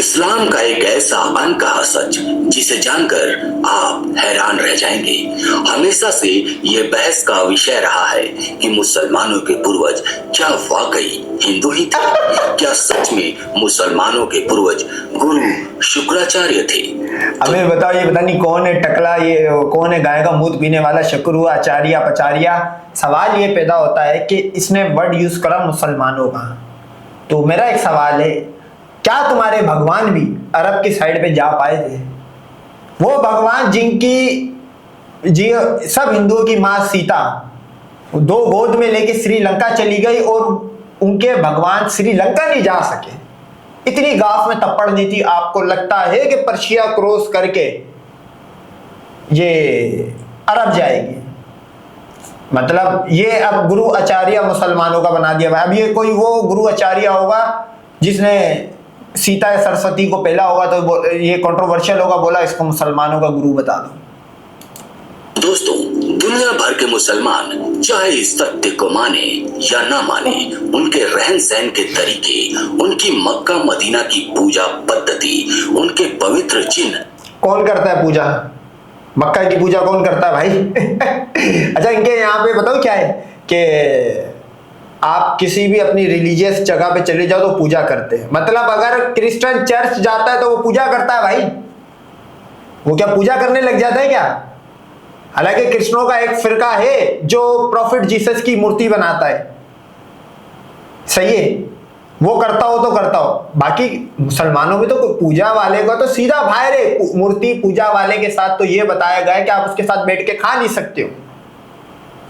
इस्लाम का एक ऐसा अनकहा सच जिसे जानकर आप हैरान रह जाएंगे। हमेशा से ये बहस का विषय रहा है कि मुसलमानों के पूर्वज क्या वाकई हिंदू ही थे? क्या सच में मुसलमानों के पूर्वज गुरु शुक्राचार्य थे? हमें बताओ, ये पता नहीं कौन है टकला, ये कौन है गाय का मूत पीने वाला शकरू आचार्य पचारिया। सवाल ये पैदा होता है कि इसने वर्ड यूज करा मुसलमानों का। तो मेरा एक सवाल है, क्या तुम्हारे भगवान भी अरब की साइड पे जा पाए थे? वो भगवान जिनकी जी सब हिंदुओं की मां सीता दो गोद में लेके श्रीलंका चली गई और उनके भगवान श्रीलंका नहीं जा सके, इतनी गाफ में तप्पड़ दी थी। आपको लगता है कि पर्शिया क्रॉस करके ये अरब जाएगी? मतलब ये अब गुरु आचार्य मुसलमानों का बना दिया। अब ये कोई वो गुरु आचार्य होगा जिसने सीता या सरस्वती को पहला होगा तो ये कंट्रोवर्शियल होगा, बोला इसको मुसलमानों का गुरु बता दो। दोस्तों, दुनिया भर के मुसलमान चाहे इस सत्य को माने या ना माने, उनके रहन सहन के तरीके, उनकी मक्का मदीना की पूजा पद्धति, उनके पवित्र चिन्ह। कौन करता है पूजा? मक्का की पूजा कौन करता है भाई? अच्छा, इनके यहाँ पे बताओ क्या है कि आप किसी भी अपनी रिलीजियस जगह पे चले जाओ तो पूजा करते हैं। मतलब अगर क्रिश्चियन चर्च जाता है तो वो पूजा करता है भाई? वो क्या पूजा करने लग जाता है क्या? हालांकि कृष्णों का एक फिरका है जो प्रॉफिट जीसस की मूर्ति बनाता है, सही है, वो करता हो तो करता हो। बाकी मुसलमानों में तो पूजा वाले का तो सीधा बाहर है। मूर्ति पूजा वाले के साथ तो ये बताया गया है कि आप उसके साथ बैठ के खा नहीं सकते हो।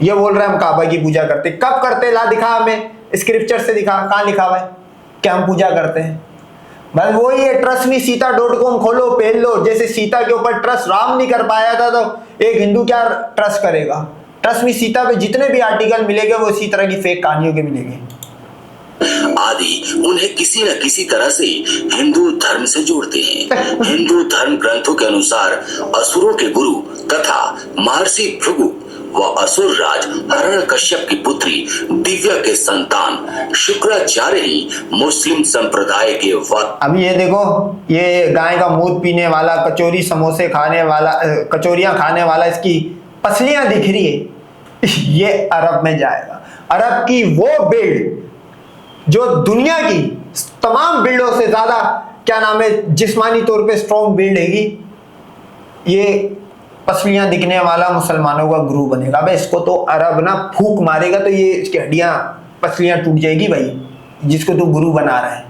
ये बोल रहे हैं हम काबा की पूजा करते। कब करते? ला दिखा हमें, स्क्रिप्चर से दिखा, कहाँ लिखा हुआ है कि हम पूजा करते हैं? बस वही है, ट्रस्ट मी सीता.com खोलो, पहन लो। जैसे सीता के ऊपर ट्रस्ट राम नहीं कर पाया था तो एक हिंदू क्या ट्रस्ट करेगा? ट्रस्ट मी सीता पे जितने भी आर्टिकल मिलेंगे वो इसी तरह की फेक कहानियों के मिलेंगे। आदि उन्हें किसी न किसी तरह से हिंदू धर्म से जोड़ते हैं। हिंदू धर्म ग्रंथों के अनुसार असुरों के गुरु तथा महर्षि भृगु व असुर राज हिरण्यकश्यप की पुत्री दिव्या के संतान शुक्राचार्य ही मुस्लिम संप्रदाय के अब ये देखो, ये गाय का मूत पीने वाला, कचौरी समोसे खाने वाला, कचौरियां खाने वाला, इसकी पसलियां दिख रही है, ये अरब में जाएगा। अरब की वो बिल्ड जो दुनिया की तमाम बिल्डों से ज्यादा, क्या नाम है, जिस्मानी तौर पे स्ट्रॉन्ग बिल्ड हैगी, ये पसलियां दिखने वाला मुसलमानों का गुरु बनेगा। भाई इसको तो अरब ना फूक मारेगा तो ये इसकी हड्डियां पसलियां टूट जाएगी भाई, जिसको तू गुरु बना रहा है।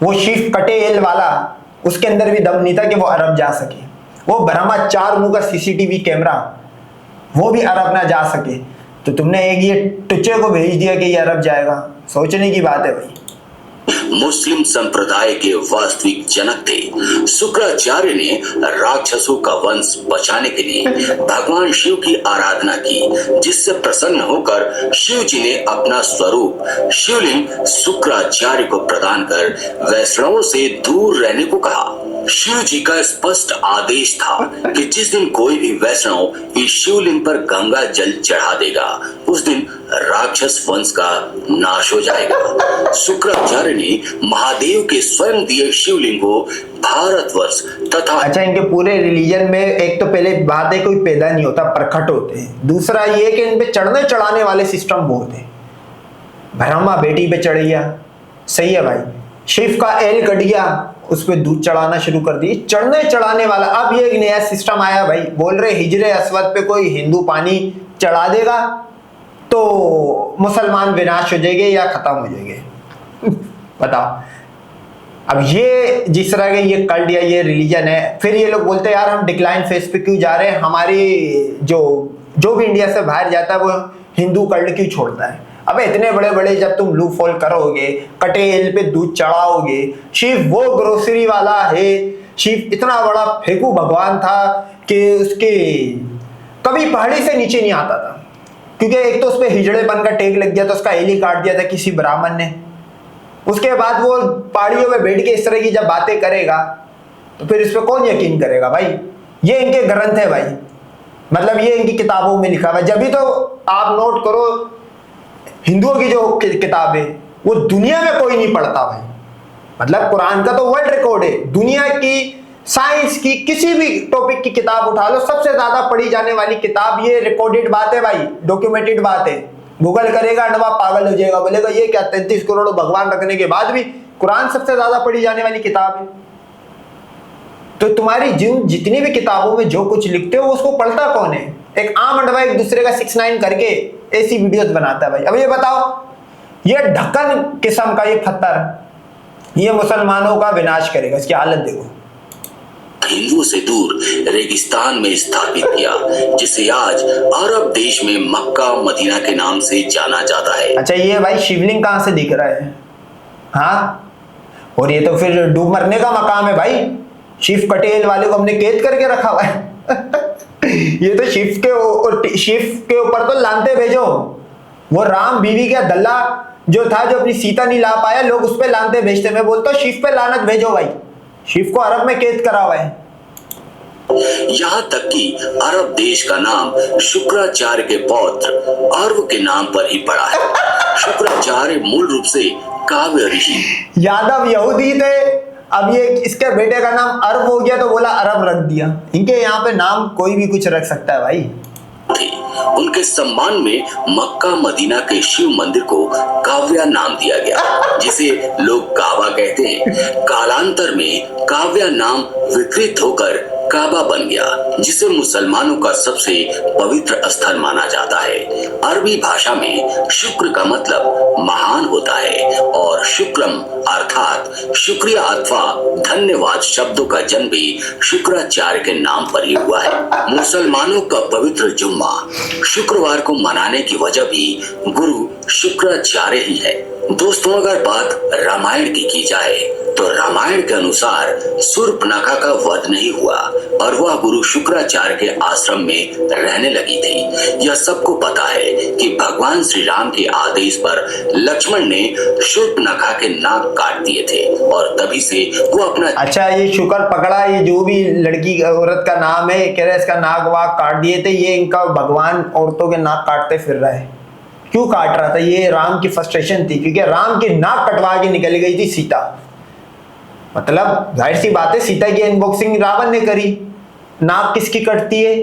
वो शिव कटेल वाला, उसके अंदर भी दम नहीं था कि वो अरब जा सके। वो ब्रह्मा 4 मुंह का सीसीटीवी कैमरा, वो भी अरब ना जा सके, तो तुमने एक ये टुच्चे को भेज दिया कि ये अरब जाएगा। सोचने की बात है भाई। मुस्लिम संप्रदाय के वास्तविक जनक थे। शुक्राचार्य ने राक्षसों का वंश बचाने के लिए भगवान शिव की आराधना की, जिससे प्रसन्न होकर शिव जी ने अपना स्वरूप शिवलिंग शुक्राचार्य को प्रदान कर वैष्णवों से दूर रहने को कहा। शिव जी का स्पष्ट आदेश था कि जिस दिन कोई भी वैष्णव इस शिवलिंग पर गंगा जल चढ़ा देगा, उस दिन राक्षस वंश का नाश हो जाएगा। शुक्राचार्य ने महादेव के स्वयं दिए शिवलिंग को भारतवर्ष तथा अच्छा, इनके पूरे रिलीजन में एक तो पहले बात है, कोई पैदा नहीं होता, प्रकट होते हैं। दूसरा ये कि इन पे चढ़ने चढ़ाने वाले सिस्टम बहुत है। ब्रह्मा बेटी पे चढ़ गया, सही है भाई। शिव का एल कट गया, उस पर दूध चढ़ाना शुरू कर दी, चढ़ने चढ़ाने वाला। अब ये एक नया सिस्टम आया भाई, बोल रहे हिजरे अस्वद पे कोई हिंदू पानी चढ़ा देगा तो मुसलमान विनाश हो जाएंगे या खत्म हो जाएंगे। बताओ, अब ये जिस तरह के ये कल्ट या ये रिलीजन है, फिर ये लोग बोलते हैं यार हम डिक्लाइन फेज पे क्यों जा रहे हैं, हमारी जो भी इंडिया से बाहर जाता है वो हिंदू कल्ट क्यों छोड़ता है। अबे इतने बड़े बड़े जब तुम लू फॉल करोगे, कटेल पे दूध चढ़ाओगे, शिव वो ग्रोसरी वाला है, शिव इतना बड़ा फेंकू भगवान था कि उसके कभी पहाड़ी से नीचे नहीं आता था, क्योंकि एक तो उस पर हिजड़ेपन का टैग लग गया था, उसका एली काट दिया था किसी ब्राह्मण ने। उसके बाद वो पहाड़ियों में बैठ के इस तरह की जब बातें करेगा तो फिर इस पर कौन यकीन करेगा भाई। ये इनके ग्रंथ है भाई, मतलब ये इनकी किताबों में लिखा हुआ है। जब भी तो आप नोट करो, हिंदुओं की जो किताब है वो दुनिया में कोई नहीं पढ़ता भाई। मतलब कुरान का तो वर्ल्ड रिकॉर्ड है, दुनिया की साइंस की किसी भी टॉपिक की किताब उठा लो, सबसे ज्यादा पढ़ी जाने वाली किताब, ये रिकॉर्डेड बात है भाई, डॉक्यूमेंटेड बात है। गूगल करेगा अंडवा पागल हो जाएगा, बोलेगा ये क्या 33 करोड़ भगवान रखने के बाद भी कुरान सबसे ज्यादा पढ़ी जाने वाली किताब है। तो तुम्हारी जितनी भी किताबों में जो कुछ लिखते हो उसको पढ़ता कौन है? एक आम अंडवा एक दूसरे का 6ix9ine करके ऐसी वीडियोस बनाता है भाई। अब ये बताओ, ये ढक्कन किस्म का ये पत्थर ये मुसलमानों का विनाश करेगा, इसकी हालत देखो। हिंदुओं से दूर रेगिस्तान में स्थापित किया, जिसे आज अरब देश में मक्का मदीना के नाम से जाना जाता है। अच्छा ये भाई शिवलिंग कहां से दिख रहा है? हाँ, और ये तो फिर डूब मरने का मकाम है भाई। शिव पटेल वाले को हमने कैद करके रखा हुआ है। ये तो शिव के ऊपर तो लानते भेजो। वो राम बीवी का दल्ला जो था, जो अपनी सीता नहीं ला पाया, लोग उस पे लानते भेजते। मैं बोलता हूँ शिव पे लानत भेजो भाई, शिव को अरब में कैद करा हुआ है। यहाँ तक कि अरब देश का नाम शुक्राचार्य के पौत्र अर्व के नाम पर ही पड़ा है। शुक्राचार्य मूल रूप से काव्य ऋषि यादव यहूदी थे, अब ये इसके बेटे का नाम अरब हो गया तो बोला अरब रख दिया। इनके यहाँ पे नाम कोई भी कुछ रख सकता है भाई। थे। उनके सम्मान में मक्का मदीना के शिव मंदिर को काव्या नाम दिया गया, जिसे लोग काबा कहते हैं। कालांतर में काव्या नाम विकृत होकर काबा बन गया, जिसे मुसलमानों का सबसे पवित्र स्थल माना जाता है। अरबी भाषा में शुक्र का मतलब महान होता है और शुक्रम अर्थात शुक्रिया अथवा धन्यवाद शब्दों का जन्म भी शुक्राचार्य के नाम पर ही हुआ है। मुसलमानों का पवित्र जुम्मा शुक्रवार को मनाने की वजह भी गुरु शुक्राचार्य ही है। दोस्तों, अगर बात रामायण की जाए तो रामायण के अनुसार शूर्पणखा का वध नहीं हुआ और वह गुरु शुक्राचार्य के आश्रम में रहने लगी थी। यह सबको पता है कि भगवान श्री राम के आदेश पर लक्ष्मण ने शूर्पणखा के नाक काट दिए थे और तभी से वो अपना अच्छा ये शुक्र पकड़ा, ये जो भी लड़की औरत का नाम है, कह रहे इसका नाक वाक काट दिए थे, ये इनका भगवान औरतों के नाक काटते फिर रहा है। क्यों काट रहा था? ये राम की फ्रस्ट्रेशन थी, क्योंकि राम की नाक कटवा के निकल गई थी सीता। मतलब जाहिर सी बात है, सीता की अनबॉक्सिंग रावण ने करी। नाक किसकी कटती है?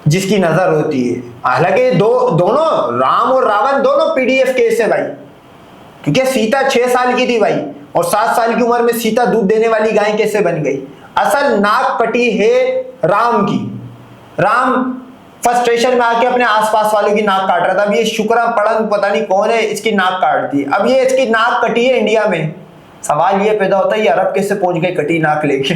जिसकी नजर होती है। हालांकि दोनों राम और रावण दोनों पीडीएफ केस है भाई, क्योंकि सीता 6 साल की थी भाई, और 7 साल की उम्र में सीता दूध देने वाली गाय कैसे बन गई? असल नाक कटी है राम की। राम फ्रस्ट्रेशन में आके अपने आसपास वालों की नाक काट रहा था। अब ये शुक्रा पड़ंग पता नहीं कौन है, इसकी नाक काट दी। अब ये इसकी नाक कटी है इंडिया में। सवाल ये पैदा होता है ये अरब कैसे पहुंच गए कटी नाक लेके?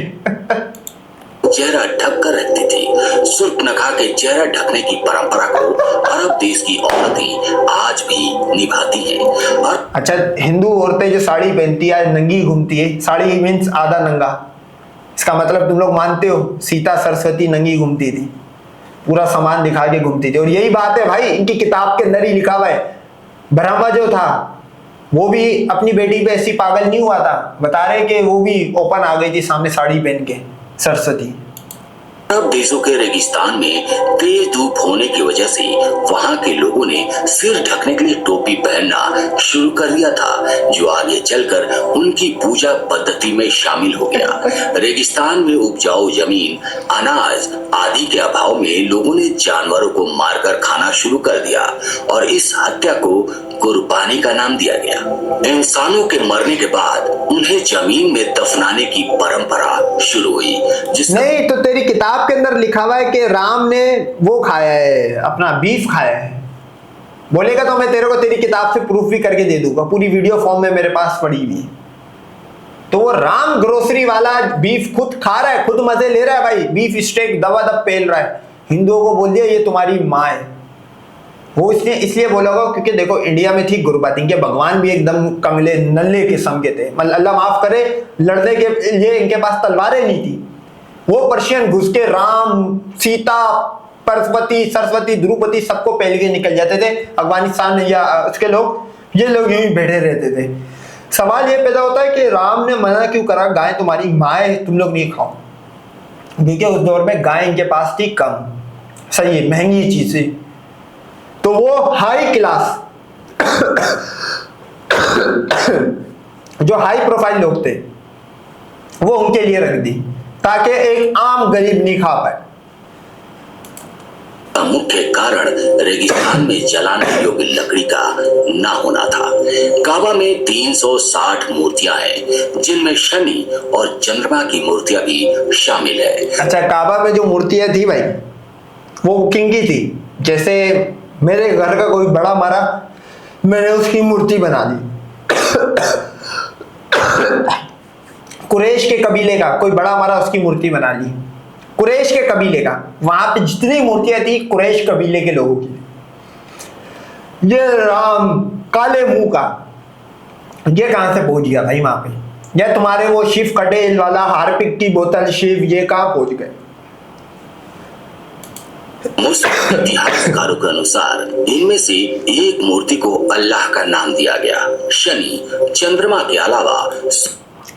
चेहरा ढक कर रखती थी। शूर्पणखा के चेहरा ढकने की परंपरा को अरब देश की औरतें आज भी निभाती हैं। और अच्छा, हिंदू औरतें जो साड़ी पहनती है, नंगी घूमती है, साड़ी मीन्स आधा नंगा, इसका मतलब तुम लोग मानते हो सीता सरस्वती नंगी घूमती थी, पूरा सामान दिखा के घूमती थी। और यही बात है भाई, इनकी किताब के अंदर ही लिखा हुआ है। ब्रह्मा जो था वो भी अपनी बेटी पे ऐसी पागल नहीं हुआ था, बता रहे कि वो भी ओपन आ गई थी सामने साड़ी पहन के सरस्वती। अरब देशों के रेगिस्तान में तेज धूप होने की वजह से वहां के लोगों ने सिर ढकने के लिए टोपी पहनना शुरू कर दिया था, जो आगे चलकर उनकी पूजा पद्धति में शामिल हो गया। रेगिस्तान में उपजाऊ जमीन, अनाज आदि के अभाव में लोगों ने जानवरों को मारकर खाना शुरू कर दिया और इस हत्या को कुर्बानी का नाम दिया गया। इंसानों के मरने के बाद उन्हें जमीन में दफनाने की परंपरा शुरू हुई। नहीं तो तेरी किताब के अंदर लिखा हुआ है कि राम ने वो खाया है, अपना बीफ खाया है। बोलेगा तो मैं तेरे को तेरी किताब से प्रूफ भी करके दे दूंगा, पूरी वीडियो फॉर्म में मेरे पास पड़ी हुई। तो वो राम ग्रोसरी वाला बीफ खुद खा रहा है, खुद मजे ले रहा है भाई, बीफ स्टेक दबादब पेल रहा है। हिंदुओं को बोल दिया ये तुम्हारी माँ है। वो इसलिए बोला होगा क्योंकि देखो इंडिया में थी गुरबत, इनके भगवान भी एकदम कंगले नल्ले किस्म के थे। मतलब अल्लाह माफ करे, लड़ने के लिए इनके पास तलवारें नहीं थी। वो पर्शियन घुस के राम, सीता, परस्वती, सरस्वती, द्रौपदी सबको पहल के निकल जाते थे। अफगानिस्तान या उसके लोग, ये लोग यहीं बैठे रहते थे। सवाल ये पैदा होता है कि राम ने मना क्यों करा, गाय तुम्हारी माँ है, तुम लोग नहीं खाओ। क्योंकि उस दौर में गाय इनके पास थी कम, सही है, महंगी चीज है। तो वो हाई क्लास जो हाई प्रोफाइल लोग थे वो उनके लिए रख दी ताकि एक आम गरीब नहीं खा पाए। का मुख्य कारण रेगिस्तान में जलाने योग्य लकड़ी का ना होना था। काबा में 360 मूर्तियां हैं, जिनमें शनि और चंद्रमा की मूर्तियां भी शामिल है। अच्छा, काबा में जो मूर्तियां थी भाई वो किंग की थी। जैसे मेरे घर का कोई बड़ा मरा, मैंने उसकी मूर्ति बना दी। कुरैश के कबीले का कोई बड़ा मरा, उसकी मूर्ति बना ली। कुरैश के कबीले का, वहां पे जितनी मूर्तियां थी कुरैश कबीले के लोगों की। ये राम काले मुंह का, ये कहां से पहुंच गया भाई वहां पे? या तुम्हारे वो शिव कटेल वाला हार्पिक की बोतल शिव, ये कहां पहुंच गए? मुस्लिम इतिहासकारों के अनुसार इनमें से एक मूर्ति को अल्लाह का नाम दिया गया। शनि, चंद्रमा के अलावा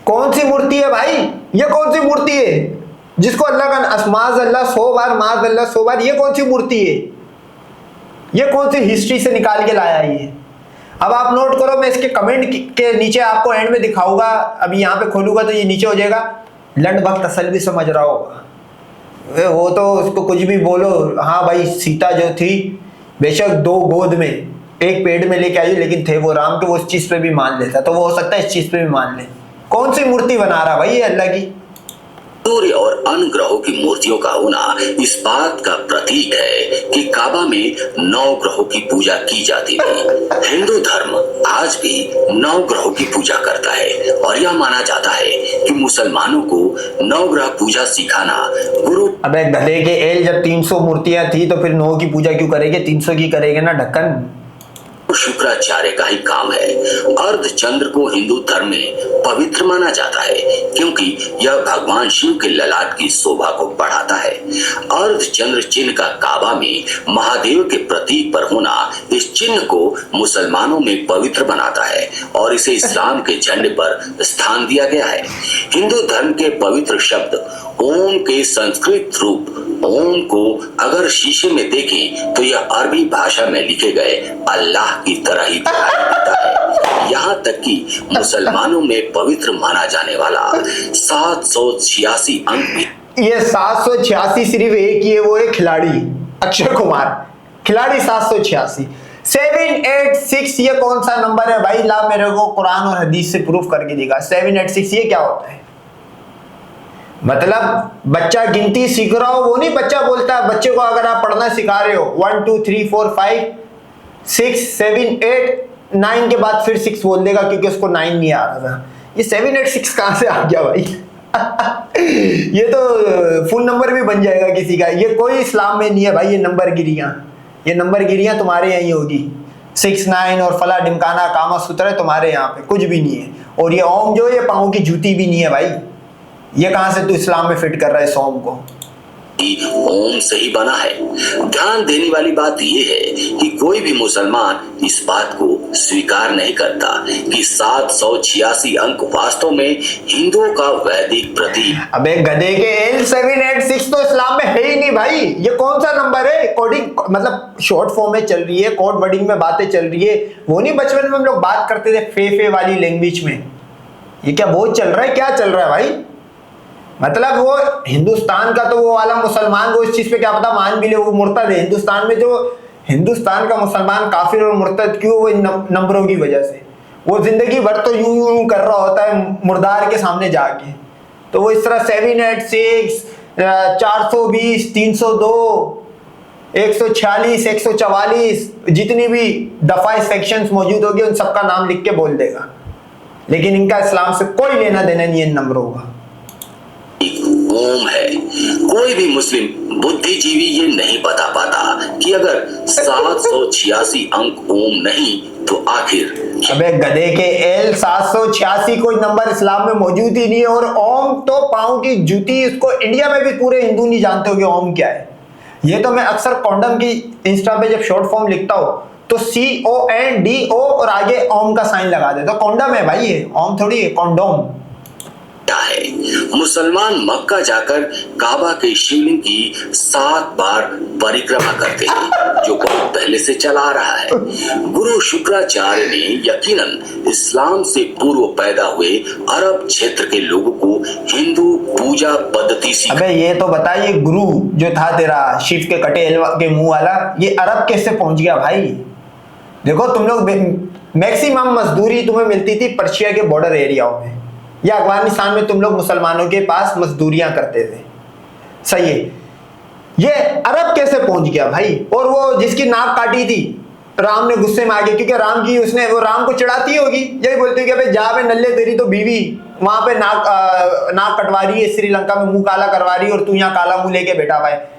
कौन सी मूर्ति है भाई? ये कौन सी मूर्ति है जिसको अल्लाह का माज अल्लाह 100 बार, माज अल्लाह 100 बार? ये कौन सी मूर्ति है? ये कौन सी हिस्ट्री से निकाल के लाया ये? अब आप नोट करो, मैं इसके कमेंट के नीचे आपको एंड में दिखाऊंगा। अभी यहाँ पे खोलूंगा तो ये नीचे हो जाएगा। लंड भक्त असल भी समझ रहा होगा वो तो, उसको कुछ भी बोलो। हाँ भाई, सीता जो थी बेशक 2 गोद में एक पेड़ में लेके आई, लेकिन थे वो राम के, वो उस चीज पे भी मान लेता, तो वो हो सकता है इस चीज पे भी मान ले। कौन सी मूर्ति बना रहा भाई ये अल्लाह की? सूर्य और अन्य ग्रहों की मूर्तियों का होना इस बात का प्रतीक है कि काबा में 9 ग्रहों की पूजा की जाती थी। हिंदू धर्म आज भी 9 ग्रहों की पूजा करता है और यह माना जाता है कि मुसलमानों को 9 ग्रह पूजा सिखाना गुरु। अबे गधे के एल, जब 300 मूर्तियां थी तो फिर 9 की पूजा क्यों करेंगे? 300 की करेंगे ना ढक्कन। शुक्राचार्य का ही काम है। अर्ध चंद्र को हिंदू धर्म में पवित्र माना जाता है क्योंकि यह भगवान शिव के ललाट की शोभा को बढ़ाता है। अर्ध चंद्र चिन्ह का काबा में महादेव के प्रतीक पर होना इस चिन्ह को मुसलमानों में पवित्र बनाता है और इसे इस्लाम के झंडे पर स्थान दिया गया है। हिंदू धर्म के पवित्र शब्द ओम के संस्कृत रूप ओम को अगर शीशे में देखें तो यह अरबी भाषा में लिखे गए अल्लाह की तरह ही दिखाई देता है। यहाँ तक कि मुसलमानों में पवित्र माना जाने वाला 786 अंक भी। ये 786 सिर्फ एक ही है, वो है खिलाड़ी अक्षय कुमार, खिलाड़ी 786। 786 ये कौन सा नंबर है भाई? ला मेरे को कुरान और हदीस से प्रूफ करके दिखा। 786 ये क्या होता है? मतलब बच्चा गिनती सीख रहा हो, वो नहीं बच्चा बोलता है। बच्चे को अगर आप पढ़ना सिखा रहे हो 1 2 3 4 5 6 7 8 9 के बाद फिर 6 बोल देगा क्योंकि उसको 9 नहीं आ रहा था। ये 786 कहां से आ गया भाई? ये तो फुल नंबर भी बन जाएगा किसी का। ये कोई इस्लाम में नहीं है भाई। ये नंबर गिरियां तुम्हारे यहीं होगी। 6 9 और फला डिमकाना कामा सूत्र तुम्हारे यहाँ पे कुछ भी नहीं है। और ये ओम जो ये पाँव की जूती भी नहीं है भाई। ये कहां से तू इस्लाम में फिट कर रहा है सोम को? ओम से ही बना है। ध्यान देने वाली बात यह है कि कोई भी मुसलमान इस बात को स्वीकार नहीं करता कि 786 अंक वास्तव में हिंदुओं का वैदिक प्रतीक। अबे गधे के एल 786 तो इस्लाम में है ही नहीं भाई। ये कौन सा नंबर है? कोडिंग मतलब शॉर्ट फॉर्म में चल रही है, कोड वर्डिंग में बातें चल रही है। वो नहीं बचपन में हम लोग बात करते थे फे वाली लैंग्वेज में। ये क्या बहुत चल रहा है? क्या चल रहा है भाई? मतलब वो हिंदुस्तान का तो वो वाला मुसलमान वो इस चीज पे क्या पता मान भी ले, वो मुर्तद है। हिंदुस्तान में जो हिंदुस्तान का मुसलमान काफिर और मुर्तद क्यों? वो नंबरों की वजह से। वो जिंदगी भर तो यूं कर रहा होता है मुर्दार के सामने जाके। तो वो इस तरह 786 420 302 146 144 जितनी भी दफा सेक्शंस मौजूद होगी उन सबका नाम लिख के बोल देगा। लेकिन इनका इस्लाम से कोई लेना देना नहीं है इन नंबरों का। ओम है। कोई भी मुस्लिम बुद्धिजीवी ये नहीं बता पाता कि अगर 786 अंक ओम नहीं तो आखिर। अबे गधे के एल 786 कोई नंबर इस्लाम में मौजूद ही नहीं है। और ओम तो पाँव की जूती, इसको इंडिया में भी पूरे हिंदू नहीं जानते हो कि ओम क्या है। ये तो मैं अक्सर कॉन्डम की इंस्टा पे जब शॉर्ट फॉर्म लिखता हूँ तो CONDO और आगे ओम का साइन लगा देता। तो कॉन्डम है भाई, ये ओम थोड़ी है, कॉन्डोम है। मुसलमान मक्का जाकर काबा के शिवलिंग की 7 बार परिक्रमा करते हैं, जो बहुत पहले से चला आ रहा है। गुरु शुक्राचार्य ने यकीनन इस्लाम से पूर्व पैदा हुए अरब क्षेत्र के लोगों को हिंदू पूजा पद्धति अबे ये तो बताइए, गुरु जो था तेरा शिव के कटे के मुंह वाला, ये अरब कैसे पहुंच गया भाई? देखो तुम लोग मैक्सिमम मजदूरी तुम्हें मिलती थी पर्शिया के बॉर्डर एरियाओं में या अफगानिस्तान में, तुम लोग मुसलमानों के पास मजदूरियां करते थे, सही है। ये अरब कैसे पहुंच गया भाई? और वो जिसकी नाक काटी थी राम ने गुस्से में आके, क्योंकि राम की उसने वो राम को चिढ़ाती होगी, यही बोलती है कि भाई जा बे नल्ले, तेरी तो बीवी वहां पे नाक कटवा रही है श्रीलंका में, मुंह काला करवा रही है और तू यहाँ काला मुंह लेके बैठा हुआ है।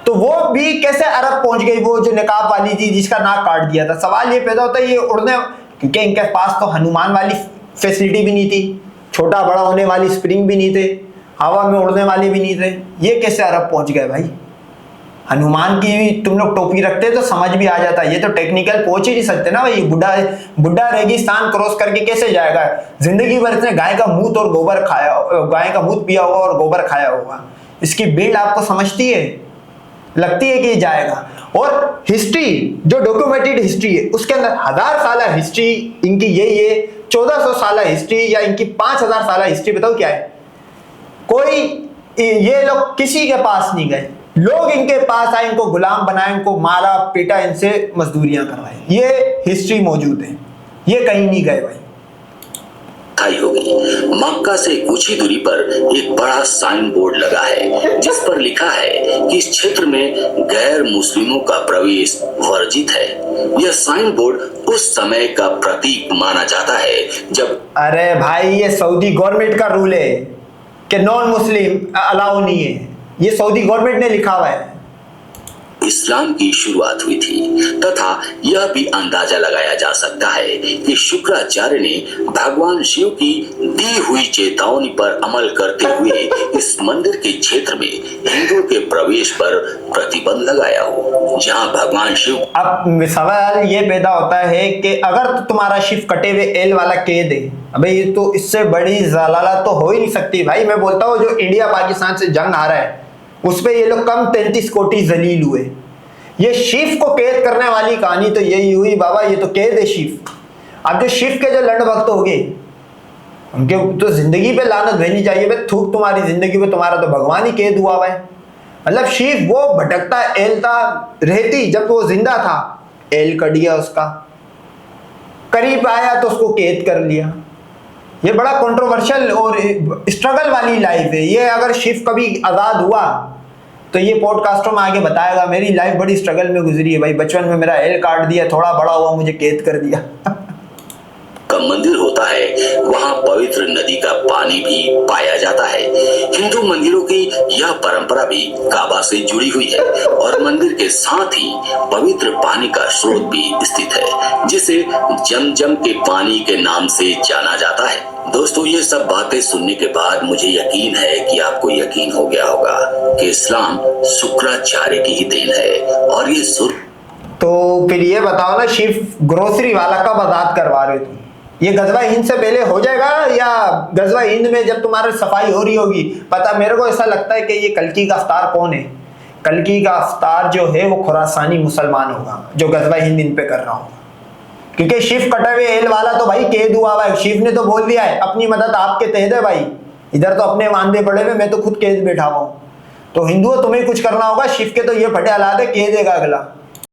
तो वो भी कैसे अरब पहुंच गई, वो जो निकाब वाली थी जिसका नाक काट दिया था? सवाल ये पैदा होता है ये उड़ने, क्योंकि इनके पास तो हनुमान वाली फैसिलिटी भी नहीं थी, छोटा बड़ा होने वाली स्प्रिंग भी नहीं थे, हवा में उड़ने वाले भी नहीं थे, ये कैसे अरब पहुंच गए भाई? हनुमान की भी तुम लोग टोपी रखते तो समझ भी आ जाता, ये तो टेक्निकल पहुंच ही नहीं सकते ना भाई। बुढ़ा रेगिस्तान क्रॉस करके कैसे जाएगा? जिंदगी भर इसने गाय का मूत और गोबर खाया, गाय का मूत पिया होगा और गोबर खाया होगा, इसकी बिल्ड आपको समझती है, लगती है कि ये जाएगा। और हिस्ट्री जो डॉक्यूमेंटेड हिस्ट्री है उसके अंदर 1000 साल हिस्ट्री इनकी, ये 1400 साल हिस्ट्री या इनकी 5000 साल हिस्ट्री, बताओ क्या है? कोई ये लोग किसी के पास नहीं गए, लोग इनके पास आए, इनको गुलाम बनाए, इनको मारा पीटा, इनसे मजदूरियां करवाई, ये हिस्ट्री मौजूद है, ये कहीं नहीं गए भाई। होगी। मक्का से कुछ ही दूरी पर एक बड़ा साइन बोर्ड लगा है जिस पर लिखा है कि इस क्षेत्र में गैर मुस्लिमों का प्रवेश वर्जित है। यह साइन बोर्ड उस समय का प्रतीक माना जाता है जब, अरे भाई ये सऊदी गवर्नमेंट का रूल है कि नॉन मुस्लिम अलाउ नहीं है, ये सऊदी गवर्नमेंट ने लिखा हुआ है। इस्लाम की शुरुआत हुई थी तथा यह भी अंदाजा लगाया जा सकता है कि शुक्राचार्य ने भगवान शिव की दी हुई चेतावनी पर अमल करते हुए इस मंदिर के क्षेत्र में हिंदुओं के प्रवेश पर प्रतिबंध लगाया हो, जहां भगवान शिव। अब सवाल ये पैदा होता है कि अगर तो तुम्हारा शिव कटे हुए एल वाला कैद है, अबे ये तो इससे बड़ी जलाला तो हो ही नहीं सकती भाई। मैं बोलता हूँ जो इंडिया पाकिस्तान से जंग आ रहा है उस पे ये लोग कम 33 कोटी जलील हुए, ये शिव को कैद करने वाली कहानी तो यही हुई बाबा, ये तो कैद है शिव। अब जो शिव के जो लंड भक्त हो गए उनके तो जिंदगी पे लानत भेजनी चाहिए, भाई थूक तुम्हारी जिंदगी पे, तुम्हारा तो भगवान ही कैद हुआ है। मतलब शिव वो भटकता एल था, रहती जब वो जिंदा था एल कट गया उसका, करीब आया तो उसको कैद कर लिया। ये बड़ा कंट्रोवर्शियल और स्ट्रगल वाली लाइफ है ये। अगर शिव कभी आजाद हुआ तो ये पॉडकास्टों में आगे बताएगा मेरी लाइफ बड़ी स्ट्रगल में गुजरी है भाई, बचपन में मेरा एल काट दिया, थोड़ा बड़ा हुआ मुझे कैद कर दिया। का मंदिर होता है वहां पवित्र नदी का पानी भी पाया जाता है। हिंदू मंदिरों की यह परंपरा भी काबा से जुड़ी हुई है और मंदिर के साथ ही पवित्र पानी का स्रोत भी स्थित है जिसे जमजम के पानी के नाम से जाना जाता है। दोस्तों ये सब बातें सुनने के बाद मुझे यकीन है कि आपको यकीन हो गया होगा कि इस्लाम शुक्राचार्य की ही देन है और ये तो फिर ये बताओ ना, शिव ग्रोसरी वाला कब आजाद करवा रहे तुम? ये गजवा हिंद से पहले हो जाएगा या गजवा हिंद में जब तुम्हारी सफाई हो रही होगी? पता मेरे को ऐसा लगता है कि ये कल्कि का अफ्तार कौन है? कल्कि का अफ्तार जो है वो खुरासानी मुसलमान होगा जो गजवा हिंद इन पे कर रहा होगा, क्योंकि शिव कटे हुए एल वाला तो भाई कैद हुआ हुआ है। शिव ने तो बोल दिया है अपनी मदद आपके तहत है भाई, इधर तो अपने वांदे पड़े हुए, मैं तो खुद कैद बैठा हुआ हूँ। तो हिंदुओं तुम्हें कुछ करना होगा, शिव के तो ये फटे हालात है, कैद देगा अगला।